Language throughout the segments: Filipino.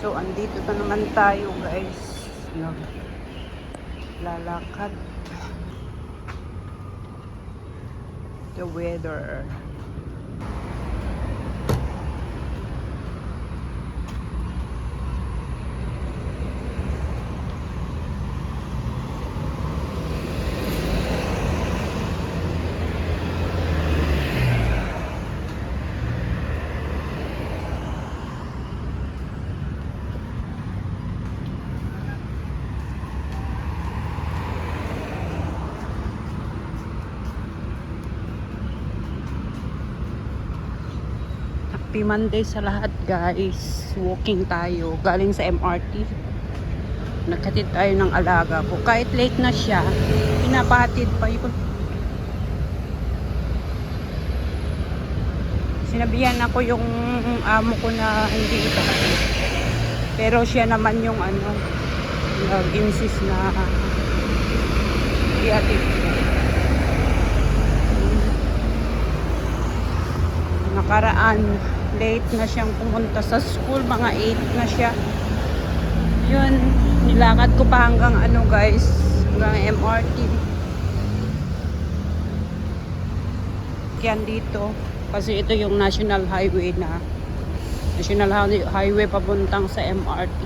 So, andito na naman tayo, guys. No, lalakad. The weather. Happy Monday sa lahat, guys. Walking tayo. Galing sa MRT. Naghatid tayo ng alaga ko. Kahit late na siya, pinapahatid pa yun. Sinabihan ako yung amo ko na hindi ipahatid. Pero siya naman yung nag-insist na ihatid. Nakaraan, late na siyang pumunta sa school, mga 8 na siya. Yun, nilakad ko pa hanggang guys, hanggang MRT. Kaya dito, kasi ito yung national highway papuntang sa MRT.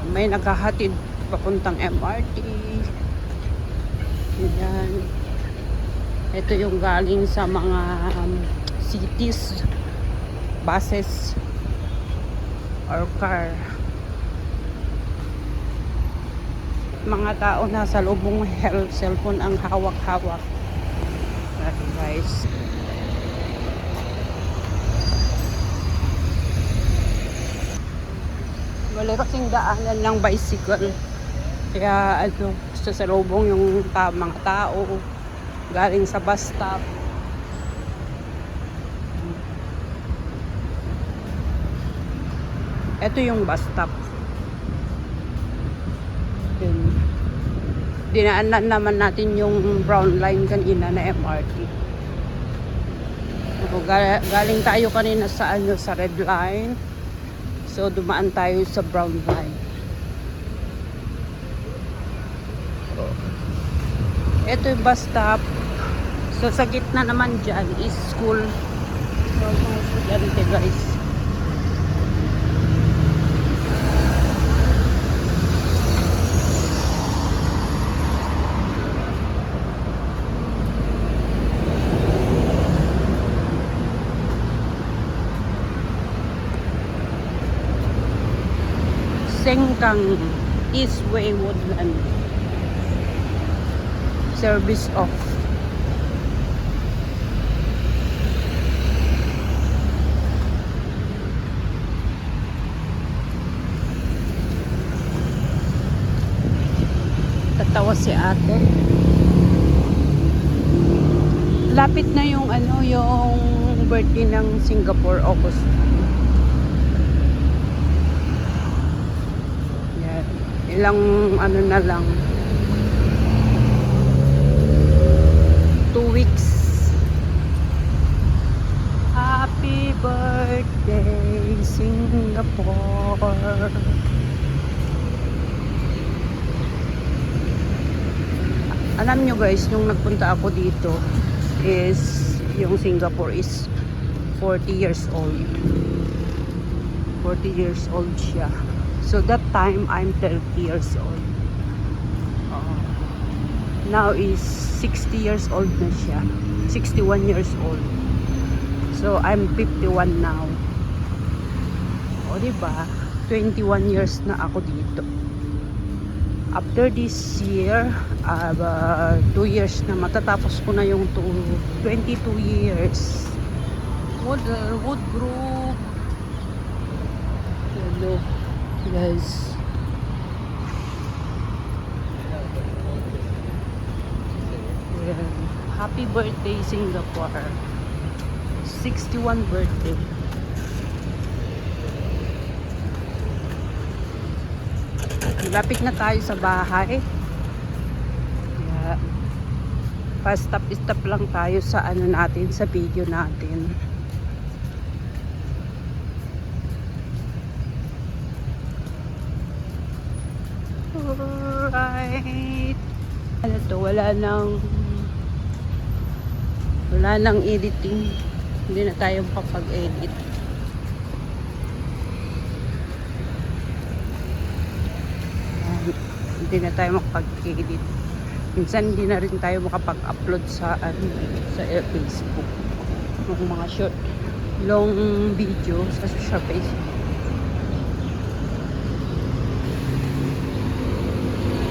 May naghahatid papuntang MRT. Yan. Ito yung galing sa mga cities, buses or car. Mga tao na sa lubong cellphone ang hawak-hawak. Okay, guys. Wala kasing daanan ng bicycle. Kaya sa lubong yung mga tao galing sa bus stop. Ito yung bus stop. Dinaanan naman natin yung brown line kanina na MRT. Galing tayo kanina sa sa red line. So dumaan tayo sa brown line. Ito yung bus stop. So sa gitna naman dyan is school. So mga estudyante, guys. Sengkang Eastway Woodland. Service off. Tatawa si ate. Lapit na yung yung birthday ng Singapore, August. Yan. Ilang na lang. 2 weeks. Happy birthday, Singapore. Alam nyo, guys, nung nagpunta ako dito is yung Singapore is 40 years old. 40 years old siya. So that time I'm 30 years old. Now is 60 years old na siya. 61 years old. So I'm 51 now. O diba? 21 years na ako dito. After this year, 2 years na matatapos ko na yung 22 years. Wood group. Hello, guys. Happy birthday, Singapore. 61 birthday. Lapit na tayo sa bahay. Kaya, pa-stop lang tayo sa natin, sa video natin. Alright. Ano to, wala nang editing. Hindi na tayo makapag-edit. Hindi na tayo makapag-edit. Minsan hindi na rin tayo makapag-upload sa Facebook ng mga short long video sa social Facebook.